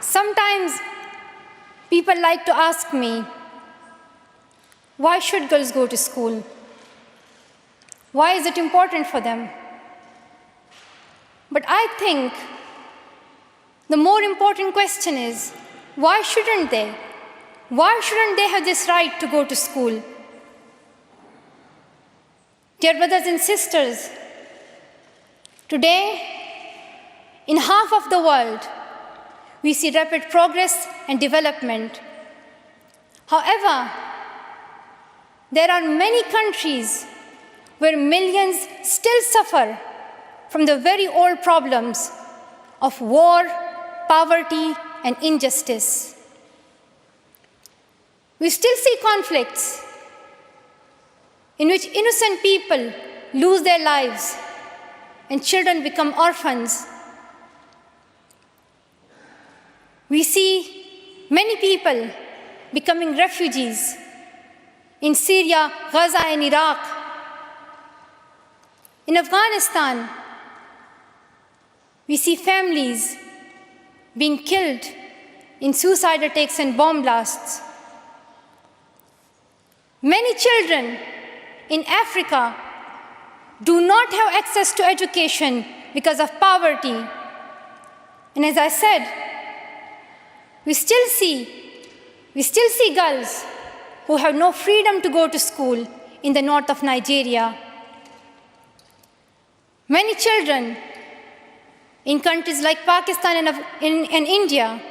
Sometimes people like to ask me, why should girls go to school? Why is it important for them? But I think the more important question is, why shouldn't they? Why shouldn't they have this right to go to school? Dear brothers and sisters, today, in half of the world, we see rapid progress and development. However, there are many countries where millions still suffer from the very old problems of war, poverty, and injustice. We still see conflicts in which innocent people lose their lives and children become orphans. We see many people becoming refugees in Syria, Gaza, and Iraq. In Afghanistan, we see families being killed in suicide attacks and bomb blasts. Many children in Africa do not have access to education because of poverty. And as I said, we still see girls who have no freedom to go to school in the north of Nigeria. Many children in countries like Pakistan and India,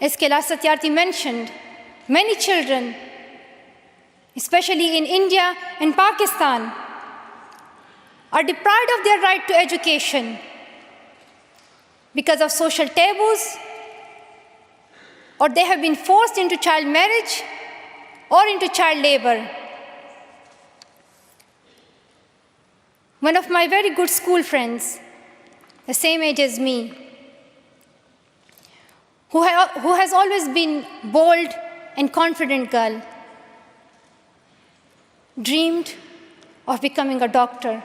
as Kailash Satyarthi mentioned, many children, especially in India and Pakistan, are deprived of their right to education because of social taboos, or they have been forced into child marriage or into child labor. One of my very good school friends, the same age as me, who has always been bold and confident girl, dreamed of becoming a doctor.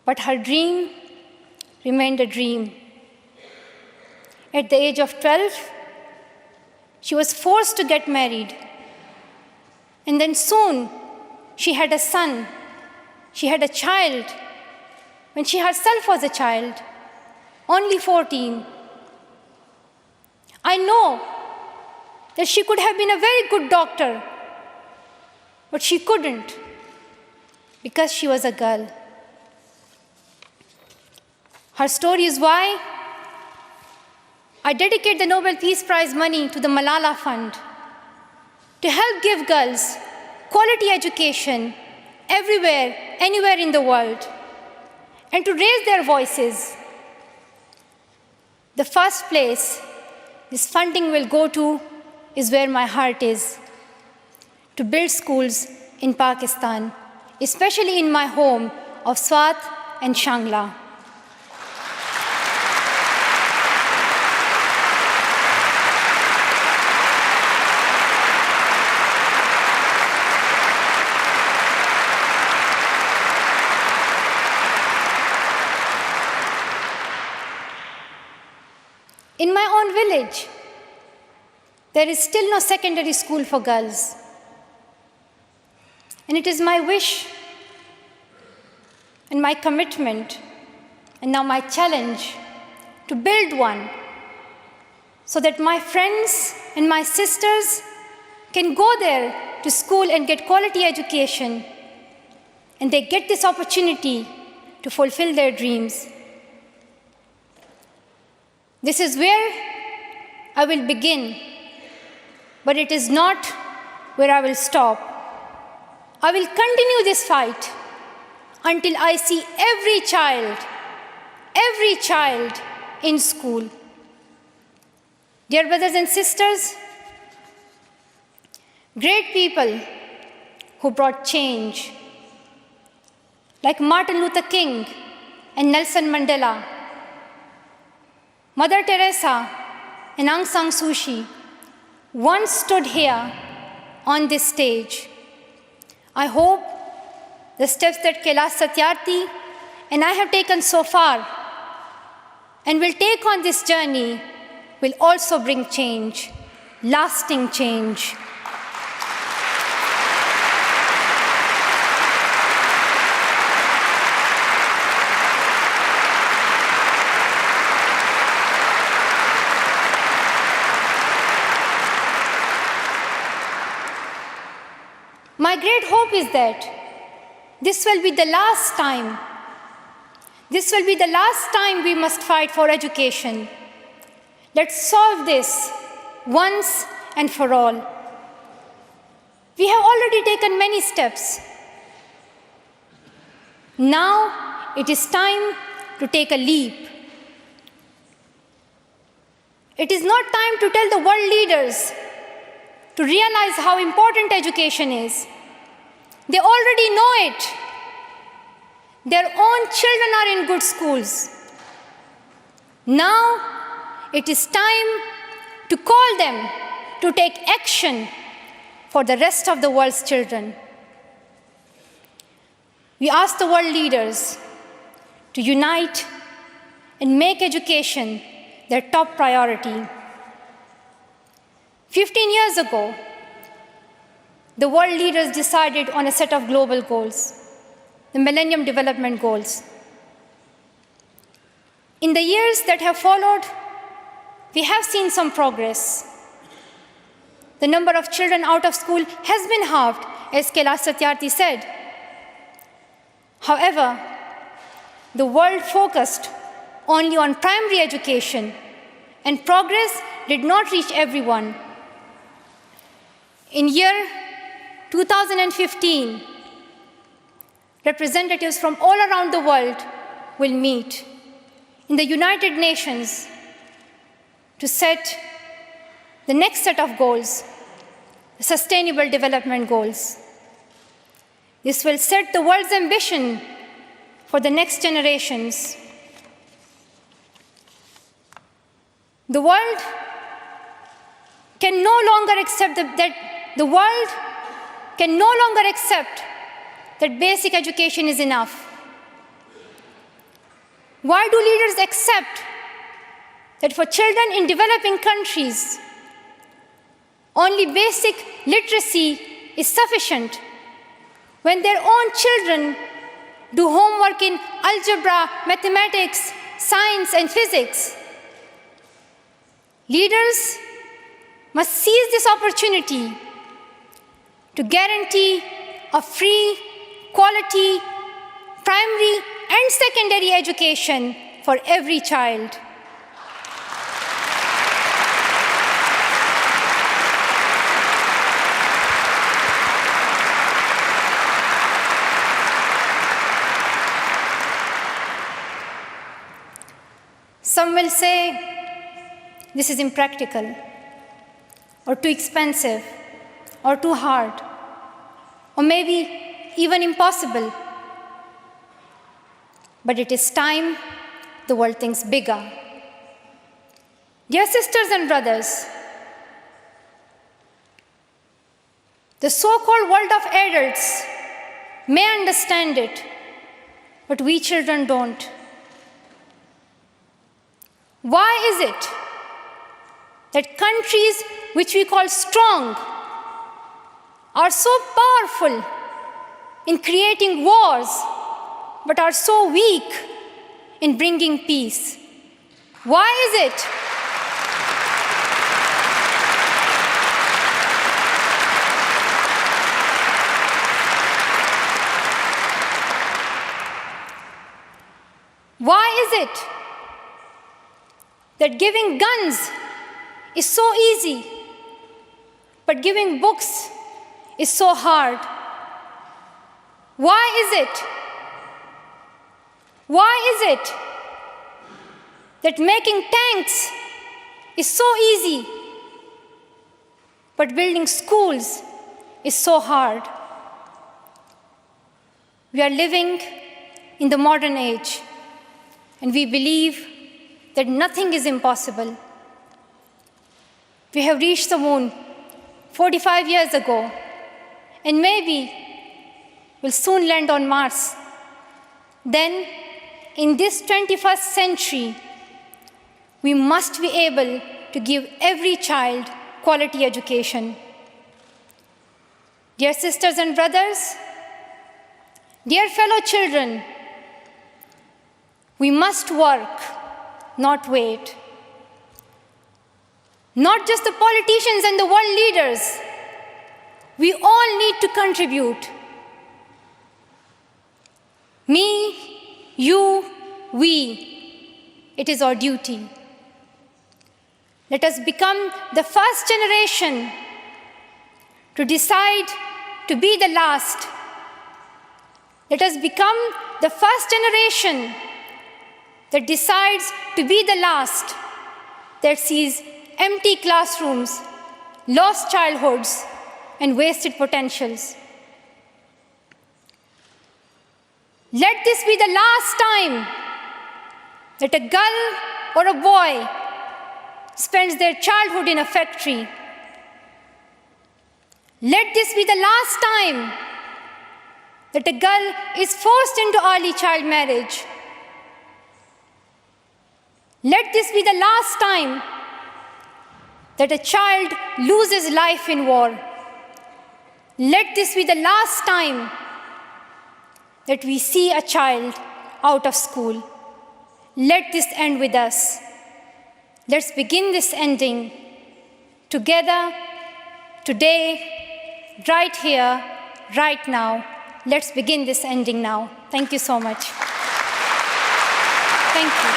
But her dream remained a dream. At the age of 12, she was forced to get married. And then soon, she had a son. She had a child when she herself was a child, only 14. I know that she could have been a very good doctor, but she couldn't because she was a girl. Her story is why I dedicate the Nobel Peace Prize money to the Malala Fund to help give girls quality education everywhere, anywhere in the world, and to raise their voices. The first place this funding will go to is where my heart is, to build schools in Pakistan, especially in my home of Swat and Shangla. In my own village, there is still no secondary school for girls. And it is my wish and my commitment, and now my challenge, to build one so that my friends and my sisters can go there to school and get quality education, and they get this opportunity to fulfill their dreams. This is where I will begin, but it is not where I will stop. I will continue this fight until I see every child in school. Dear brothers and sisters, great people who brought change, like Martin Luther King and Nelson Mandela, Mother Teresa and Aung San Suu Kyi, once stood here on this stage. I hope the steps that Kailash Satyarthi and I have taken so far and will take on this journey will also bring change, lasting change. My great hope is that this will be the last time. This will be the last time we must fight for education. Let's solve this once and for all. We have already taken many steps. Now it is time to take a leap. It is not time to tell the world leaders to realize how important education is. They already know it. Their own children are in good schools. Now it is time to call them to take action for the rest of the world's children. We ask the world leaders to unite and make education their top priority. 15 years ago, the world leaders decided on a set of global goals, the Millennium Development Goals. In the years that have followed, we have seen some progress. The number of children out of school has been halved, as Kailash Satyarthi said. However, the world focused only on primary education, and progress did not reach everyone. In year 2015, representatives from all around the world will meet in the United Nations to set the next set of goals, the Sustainable Development Goals. This will set the world's ambition for the next generations. The world can no longer accept that basic education is enough. Why do leaders accept that for children in developing countries, only basic literacy is sufficient when their own children do homework in algebra, mathematics, science, and physics? Leaders must seize this opportunity to guarantee a free, quality, primary and secondary education for every child. Some will say this is impractical, or too expensive, or too hard, or maybe even impossible. But it is time the world thinks bigger. Dear sisters and brothers, the so-called world of adults may understand it, but we children don't. Why is it that countries which we call strong are so powerful in creating wars, but are so weak in bringing peace? Why is it? Why is it that giving guns is so easy, but giving books is so hard? Why is it? Why is it that making tanks is so easy, but building schools is so hard? We are living in the modern age, and we believe that nothing is impossible. We have reached the moon 45 years ago, and maybe we'll soon land on Mars. Then, in this 21st century, We must be able to give every child quality education. Dear sisters and brothers, dear fellow children, we must work, not wait. Not just the politicians and the world leaders. We all need to contribute. Me, you, we. It is our duty. Let us become the first generation to decide to be the last. Let us become the first generation that decides to be the last, that sees empty classrooms, lost childhoods, and wasted potentials. Let this be the last time that a girl or a boy spends their childhood in a factory. Let this be the last time that a girl is forced into early child marriage. Let this be the last time that a child loses life in war. Let this be the last time that we see a child out of school. Let this end with us. Let's begin this ending together, today, right here, right now. Let's begin this ending now. Thank you so much. Thank you.